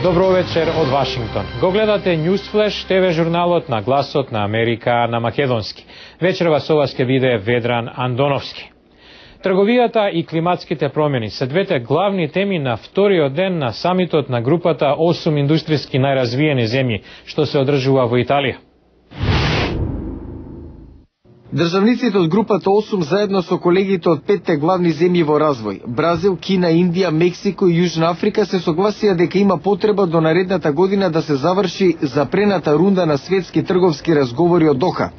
Добро вечер од Вашингтон. Го гледате Newsflash, ТВ журналот на гласот на Америка на македонски. Вечерва со вас ќе биде Ведран Андоновски. Трговијата и климатските промени се двете главни теми на вториот ден на самитот на групата 8 индустријски најразвиени земји, што се одржува во Италија. Државниците од групата 8 заедно со колегите од 5 главни земји во развој – Бразил, Кина, Индија, Мексико и Јужна Африка се согласија дека има потреба до наредната година да се заврши запрената рунда на светски трговски разговори од Доха.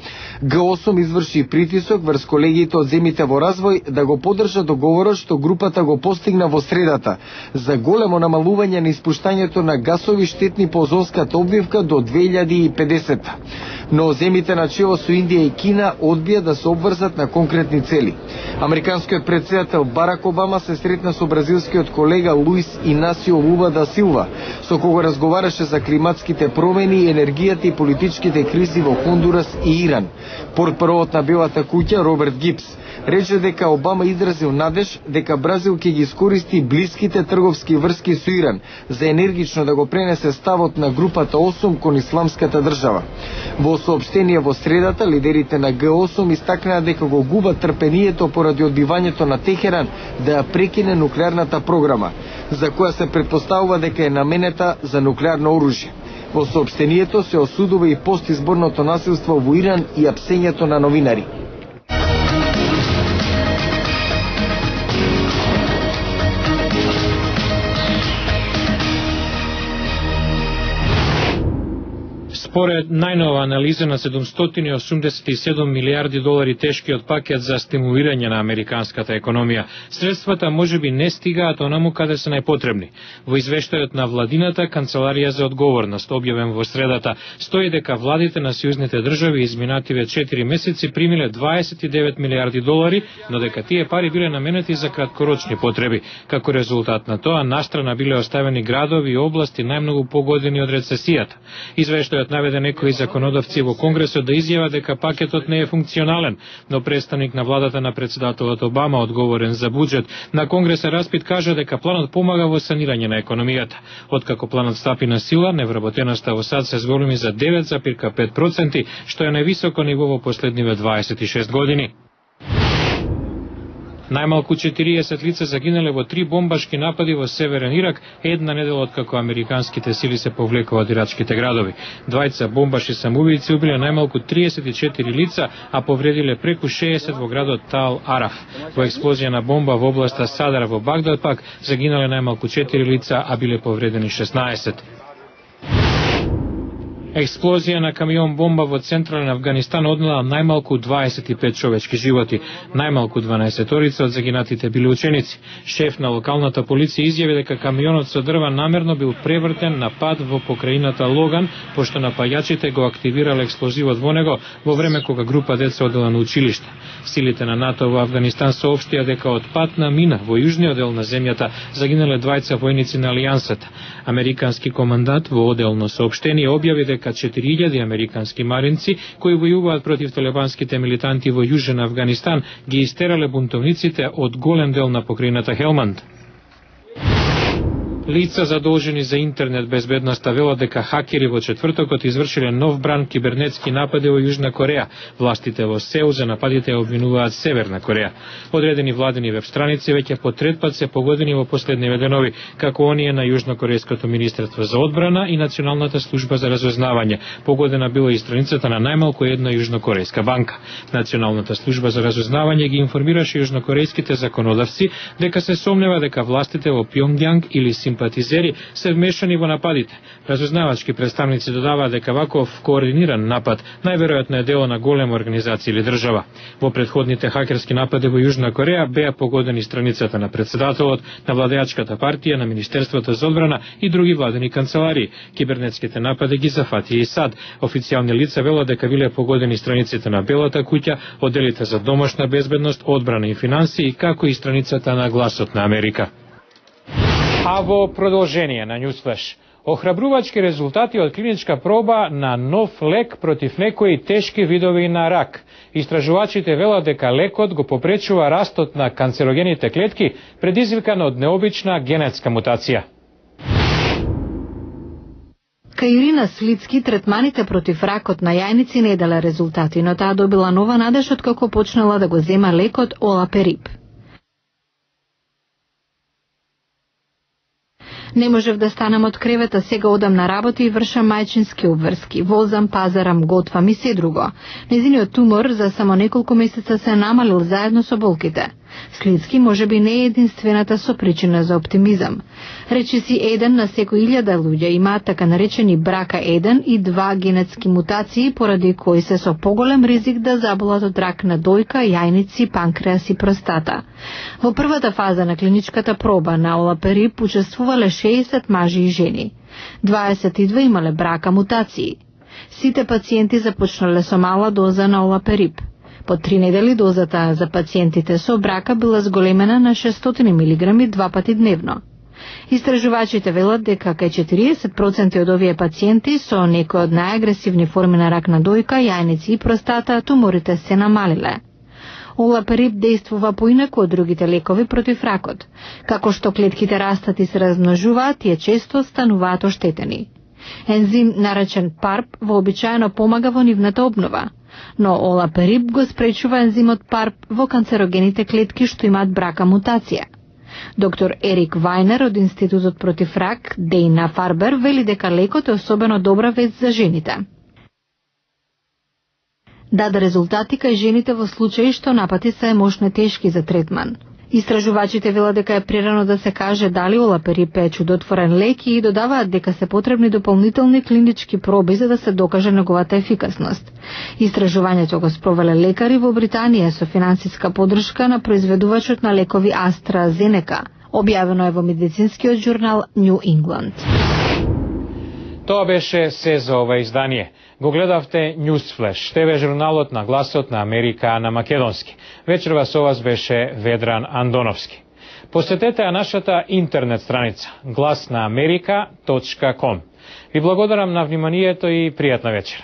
Г8 изврши притисок врз колегите од земјите во развој да го поддржат договорот што групата го постигна во средата за големо намалување на испуштањето на гасови штетни по озонската обвивка до 2050. Но земјите на чело со Индија и Кина одбија да се обврзат на конкретни цели. Американскиот претседател Барак Обама се сретна со бразилскиот колега Луис Инасио Лула да Силва, со кого разговараше за климатските промени, енергијата и политичките кризи во Хондурас и Иран. Портпаролот на Белата куќа Роберт Гибс рече дека Обама изразил надеж дека Бразил ќе ги искористи блиските трговски врски со Иран за енергично да го пренесе ставот на групата 8 кон исламската држава. Во соопштение во средата, лидерите на Г8 истакнаа дека го губат трпението поради одбивањето на Техеран да ја прекине нуклеарната програма, за која се претпоставува дека е наменета за нуклеарно оружје. Во соопштението се осудува и постизборното насилство во Иран и апсењето на новинари. Според најнова анализа на 787 милиарди долари тешкиот пакет за стимулирање на американската економија, средствата можеби не стигаат онаму каде се најпотребни. Во извештајот на владината Канцеларија за одговорност, објавен во средата, стои дека владите на сојузните држави изминативе 4 месеци примиле 29 милиарди долари, но дека тие пари биле наменети за краткорочни потреби. Како резултат на тоа, настрана биле оставени градови и области најмногу погодени од рецесијата. Извештајот наведе некои законодавци во Конгресот да изјава дека пакетот не е функционален, но представник на владата на претседателот Обама, одговорен за буџет, на Конгресен распит кажа дека планот помага во санирање на економијата. Откако планот стапи на сила, невработеноста во САД се зголеми за 9,5%, што е највисоко ниво во последниве 26 години. Најмалку 40 лица загинале во 3 бомбашки напади во северен Ирак, една недела откако американските сили се повлекоа од ирачките градови. Двајца бомбаши самоубијци убиле најмалку 34 лица, а повредиле преку 60 во градот Тал Араф. Во експлозија на бомба во областа Садара во Багдад пак загинале најмалку 4 лица, а биле повредени 16. Експлозија на камион бомба во централен Авганистан однела најмалку 25 човечки животи. Најмалку 12 од загинатите биле ученици. Шеф на локалната полиција изјави дека камионот со дрва намерно бил превртен на пат во покраината Логан, пошто напајачите го активирале експлозивот во него во време кога група деца одела на училиште. Силите на НАТО во Авганистан соопштија дека од патна мина во јужниот дел на земјата загинале двајца војници на Алијансата. Американски командант во оделно соопштение објави дека 4000 американски маринци кои војуваат против талибанските милитанти во јужен Авганистан ги истерале бунтовниците од голем дел на покраината Хелманд. Лица задолжени за интернет безбедноста велат дека хакери во четвртокот извршиле нов бран кибернетски напади во Јужна Кореја. Властите во Сеул за нападите обвинуваат Северна Кореја. Одредени владени веб страници веќе по трет пат се погодени во последниве денови, како оние на Јужнокорејското министерство за одбрана и Националната служба за разузнавање. Погодена била и страницата на најмалку една јужнокорејска банка. Националната служба за разузнавање ги информираше јужнокорејските законодавци дека се сомнева дека властите во Пјонгјанг или симпатизери се вмешани во нападите. Разузнавачки представници додаваат дека ваков координиран напад најверојатно е дело на голема организација или држава. Во претходните хакерски напади во Јужна Кореја беа погодени страницата на претседателот, на владеачката партија, на Министерството за одбрана и други владени канцеларии. Кибернетските напади ги зафатија и САД. Официјални лица велат дека биле погодени страниците на Белата куќа, одделите за домашна безбедност, одбрана и финансии, како и страницата на Гласот на Америка. А во продолжение на Newsflash, охрабрувачки резултати од клиничка проба на нов лек против некои тешки видови на рак. Истражувачите велат дека лекот го попречува растот на канцерогените клетки, предизвикан од необична генетска мутација. Кај Ирина Слицки, третманите против ракот на јајници не дала резултати, но таа добила нова надеж откако почнала да го зема лекот Олаперип. Не можев да станам од кревета, сега одам на работа и вршам мајчински обврски. Возам, пазарам, готвам и се друго. Незиниот тумор за само неколку месеца се намалил заедно со болките. Слицки можеби не е единствената сопричина за оптимизам. Речиси 1 на секој 1000 луѓе имаат така наречени брака 1 и 2 генетски мутации, поради кои се со поголем ризик да заболат од рак на дојка, јајници, панкреас и простата. Во првата фаза на клиничката проба на Олаперип учествувале 60 мажи и жени. 22 имале брака мутации. Сите пациенти започнале со мала доза на Олаперип. По 3 недели дозата за пациентите со брака била зголемена на 600 мг 2 пати дневно. Истражувачите велат дека кај 40% од овие пациенти со некои од најагресивни форми на рак на дојка, јајници и простата, туморите се намалиле. Олаперип действува поинаку од другите лекови против ракот. Како што клетките растат и се размножуваат, тие често стануваат оштетени. Ензим наречен PARP вообичаено помага во нивната обнова, но Олаперип го спречува ензимот PARP во канцерогените клетки што имаат брака мутација. Доктор Ерик Вајнер од Институтот против рак Дейна Фарбер вели дека лекот е особено добра вест за жените. Даде резултати кај жените во случаи што напати се мошне тешки за третман. Истражувачите велат дека е прерано да се каже дали Олаперип е чудотворен лек и додаваат дека се потребни дополнителни клинички проби за да се докаже неговата ефикасност. Истражувањето го спровеле лекари во Британија со финансиска поддршка на произведувачот на лекови AstraZeneca. Објавено е во медицинскиот журнал New England. Тоа беше се за ова издание. Го гледавте Newsflash, ТВ журналот на гласот на Америка на македонски. Вечерва со вас беше Ведран Андоновски. Посетете ја нашата интернет страница glasnaamerika.com. Ви благодарам на вниманието и пријатна вечер.